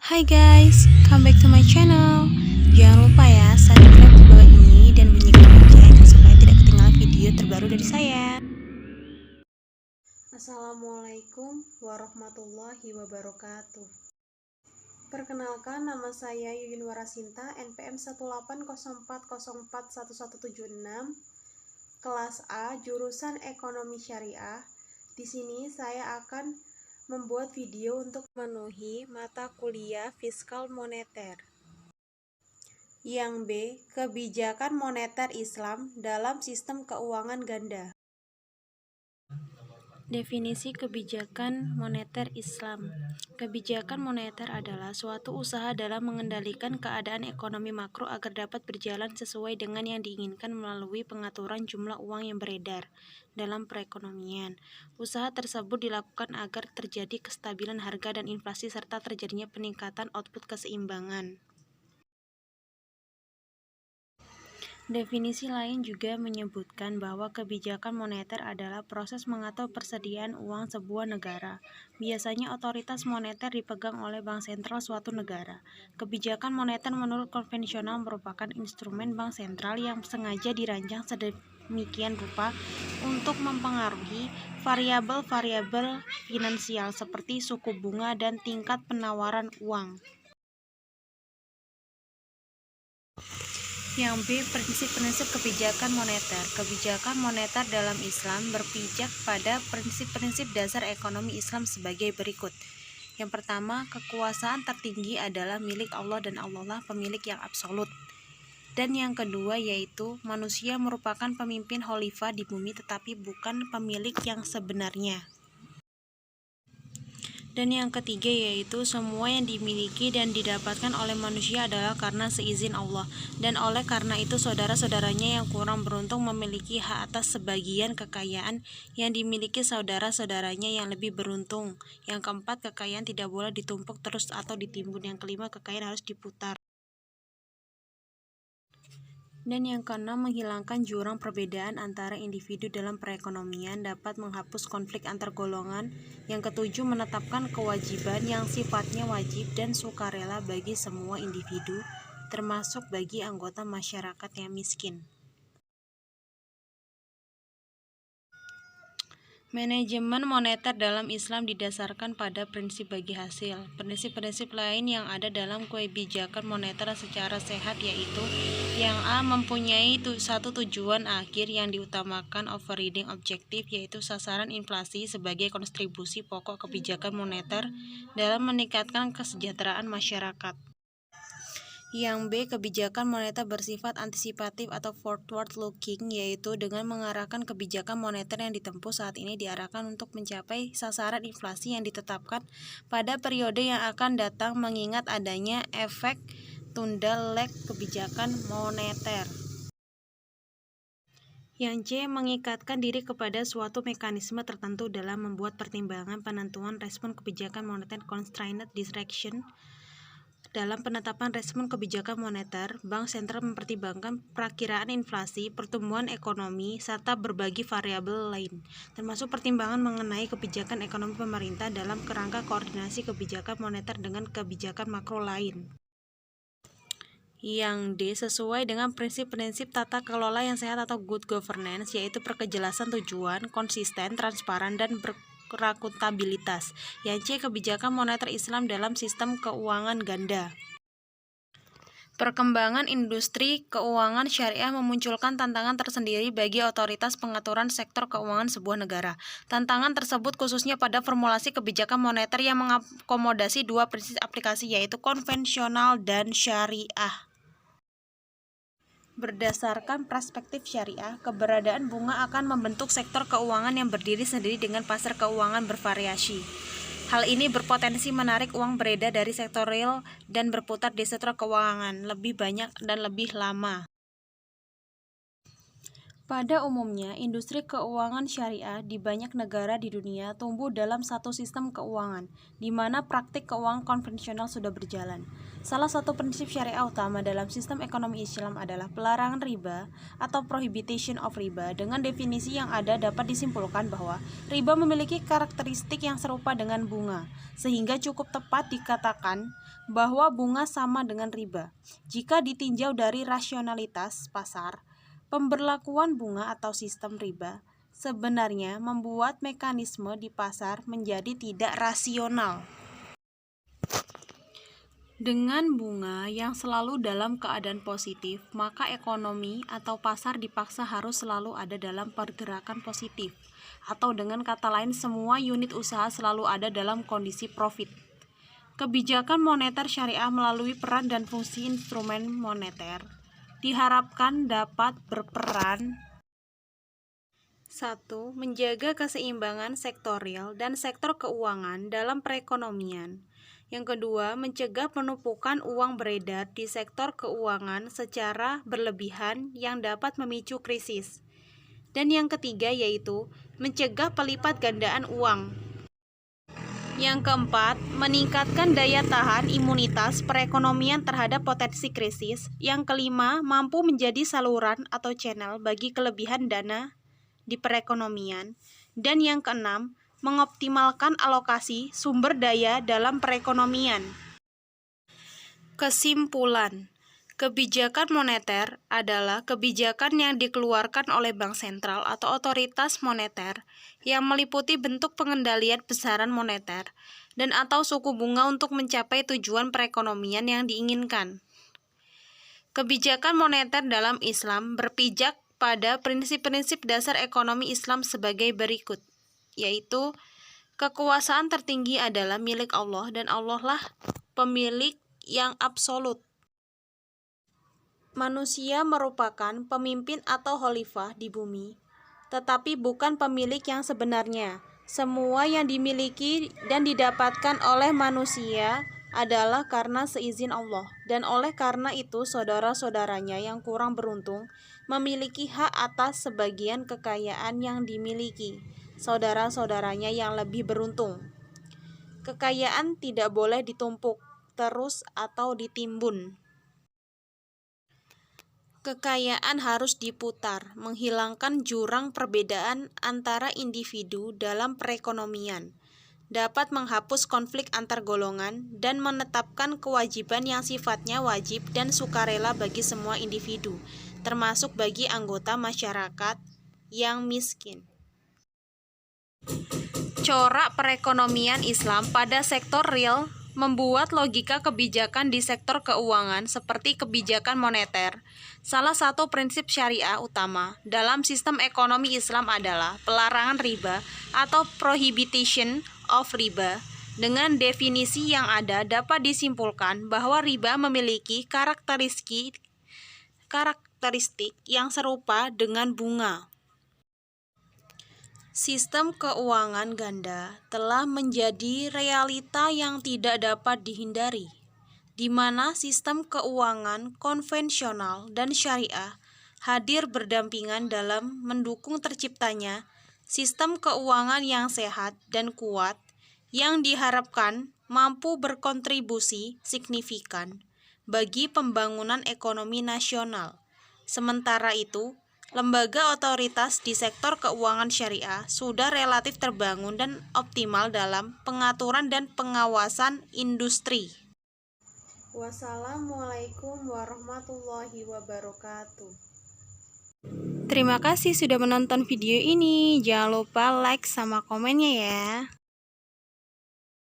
Hai guys, come back to my channel. Jangan lupa ya, subscribe di bawah ini dan bunyikan lonceng supaya tidak ketinggalan video terbaru dari saya. Assalamualaikum warahmatullahi wabarakatuh. Perkenalkan, nama saya Yuyun Warasinta, NPM 180404176, kelas A, jurusan Ekonomi Syariah. Di sini saya akan membuat video untuk memenuhi mata kuliah fiskal moneter. Yang B, kebijakan moneter Islam dalam sistem keuangan ganda. Definisi kebijakan moneter Islam. Kebijakan moneter adalah suatu usaha dalam mengendalikan keadaan ekonomi makro agar dapat berjalan sesuai dengan yang diinginkan melalui pengaturan jumlah uang yang beredar dalam perekonomian. Usaha tersebut dilakukan agar terjadi kestabilan harga dan inflasi serta terjadinya peningkatan output keseimbangan. Definisi lain juga menyebutkan bahwa kebijakan moneter adalah proses mengatur persediaan uang sebuah negara. Biasanya otoritas moneter dipegang oleh bank sentral suatu negara. Kebijakan moneter menurut konvensional merupakan instrumen bank sentral yang sengaja dirancang sedemikian rupa untuk mempengaruhi variabel-variabel finansial seperti suku bunga dan tingkat penawaran uang. Yang B, prinsip-prinsip kebijakan moneter. Kebijakan moneter dalam Islam berpijak pada prinsip-prinsip dasar ekonomi Islam sebagai berikut. Yang pertama, kekuasaan tertinggi adalah milik Allah dan Allah lah pemilik yang absolut. Dan yang kedua yaitu manusia merupakan pemimpin khalifah di bumi tetapi bukan pemilik yang sebenarnya. Dan yang ketiga yaitu semua yang dimiliki dan didapatkan oleh manusia adalah karena seizin Allah, dan oleh karena itu saudara-saudaranya yang kurang beruntung memiliki hak atas sebagian kekayaan yang dimiliki saudara-saudaranya yang lebih beruntung. Yang keempat, kekayaan tidak boleh ditumpuk terus atau ditimbun. Yang kelima, kekayaan harus diputar. Dan yang keenam, menghilangkan jurang perbedaan antara individu dalam perekonomian dapat menghapus konflik antar golongan. Yang ketujuh, menetapkan kewajiban yang sifatnya wajib dan sukarela bagi semua individu, termasuk bagi anggota masyarakat yang miskin. Manajemen moneter dalam Islam didasarkan pada prinsip bagi hasil. Prinsip-prinsip lain yang ada dalam kebijakan moneter secara sehat yaitu yang A, mempunyai satu tujuan akhir yang diutamakan overriding objektif yaitu sasaran inflasi sebagai kontribusi pokok kebijakan moneter dalam meningkatkan kesejahteraan masyarakat. Yang B, kebijakan moneter bersifat antisipatif atau forward looking, yaitu dengan mengarahkan kebijakan moneter yang ditempuh saat ini diarahkan untuk mencapai sasaran inflasi yang ditetapkan pada periode yang akan datang mengingat adanya efek tunda lag kebijakan moneter. Yang C, mengikatkan diri kepada suatu mekanisme tertentu dalam membuat pertimbangan penentuan respon kebijakan moneter constrained direction. Dalam penetapan respon kebijakan moneter, bank sentral mempertimbangkan perakiraan inflasi, pertumbuhan ekonomi, serta berbagai variabel lain, termasuk pertimbangan mengenai kebijakan ekonomi pemerintah dalam kerangka koordinasi kebijakan moneter dengan kebijakan makro lain. Yang D, sesuai dengan prinsip-prinsip tata kelola yang sehat atau good governance, yaitu perkejelasan tujuan, konsisten, transparan, dan berakuntabilitas. Yang C, kebijakan moneter Islam dalam sistem keuangan ganda. Perkembangan industri keuangan syariah memunculkan tantangan tersendiri bagi otoritas pengaturan sektor keuangan sebuah negara. Tantangan tersebut khususnya pada formulasi kebijakan moneter yang mengakomodasi dua prinsip aplikasi yaitu konvensional dan syariah. Berdasarkan perspektif syariah, keberadaan bunga akan membentuk sektor keuangan yang berdiri sendiri dengan pasar keuangan bervariasi. Hal ini berpotensi menarik uang beredar dari sektor real dan berputar di sektor keuangan lebih banyak dan lebih lama. Pada umumnya, industri keuangan syariah di banyak negara di dunia tumbuh dalam satu sistem keuangan, di mana praktik keuangan konvensional sudah berjalan. Salah satu prinsip syariah utama dalam sistem ekonomi Islam adalah pelarangan riba atau prohibition of riba. Dengan definisi yang ada dapat disimpulkan bahwa riba memiliki karakteristik yang serupa dengan bunga, sehingga cukup tepat dikatakan bahwa bunga sama dengan riba. Jika ditinjau dari rasionalitas pasar, pemberlakuan bunga atau sistem riba sebenarnya membuat mekanisme di pasar menjadi tidak rasional. Dengan bunga yang selalu dalam keadaan positif, maka ekonomi atau pasar dipaksa harus selalu ada dalam pergerakan positif. Atau dengan kata lain, semua unit usaha selalu ada dalam kondisi profit. Kebijakan moneter syariah melalui peran dan fungsi instrumen moneter diharapkan dapat berperan 1. Menjaga keseimbangan sektorial dan sektor keuangan dalam perekonomian. Yang kedua, mencegah penumpukan uang beredar di sektor keuangan secara berlebihan yang dapat memicu krisis. Dan yang ketiga yaitu mencegah pelipat gandaan uang. Yang keempat, meningkatkan daya tahan imunitas perekonomian terhadap potensi krisis. Yang kelima, mampu menjadi saluran atau channel bagi kelebihan dana di perekonomian. Dan yang keenam, mengoptimalkan alokasi sumber daya dalam perekonomian. Kesimpulan, kebijakan moneter adalah kebijakan yang dikeluarkan oleh bank sentral atau otoritas moneter yang meliputi bentuk pengendalian besaran moneter dan atau suku bunga untuk mencapai tujuan perekonomian yang diinginkan. Kebijakan moneter dalam Islam berpijak pada prinsip-prinsip dasar ekonomi Islam sebagai berikut, yaitu kekuasaan tertinggi adalah milik Allah dan Allah lah pemilik yang absolut. Manusia merupakan pemimpin atau khalifah di bumi, tetapi bukan pemilik yang sebenarnya. Semua yang dimiliki dan didapatkan oleh manusia adalah karena seizin Allah, dan oleh karena itu saudara-saudaranya yang kurang beruntung memiliki hak atas sebagian kekayaan yang dimiliki saudara-saudaranya yang lebih beruntung. Kekayaan tidak boleh ditumpuk terus atau ditimbun. Kekayaan harus diputar, menghilangkan jurang perbedaan antara individu dalam perekonomian, dapat menghapus konflik antar golongan, dan menetapkan kewajiban yang sifatnya wajib dan sukarela bagi semua individu, termasuk bagi anggota masyarakat yang miskin. Corak perekonomian Islam pada sektor real membuat logika kebijakan di sektor keuangan seperti kebijakan moneter. Salah satu prinsip syariah utama dalam sistem ekonomi Islam adalah pelarangan riba atau prohibition of riba. Dengan definisi yang ada dapat disimpulkan bahwa riba memiliki karakteristik yang serupa dengan bunga. Sistem keuangan ganda telah menjadi realita yang tidak dapat dihindari, di mana sistem keuangan konvensional dan syariah hadir berdampingan dalam mendukung terciptanya sistem keuangan yang sehat dan kuat yang diharapkan mampu berkontribusi signifikan bagi pembangunan ekonomi nasional. Sementara itu, lembaga otoritas di sektor keuangan syariah sudah relatif terbangun dan optimal dalam pengaturan dan pengawasan industri. Wassalamualaikum warahmatullahi wabarakatuh. Terima kasih sudah menonton video ini. Jangan lupa like sama komennya ya.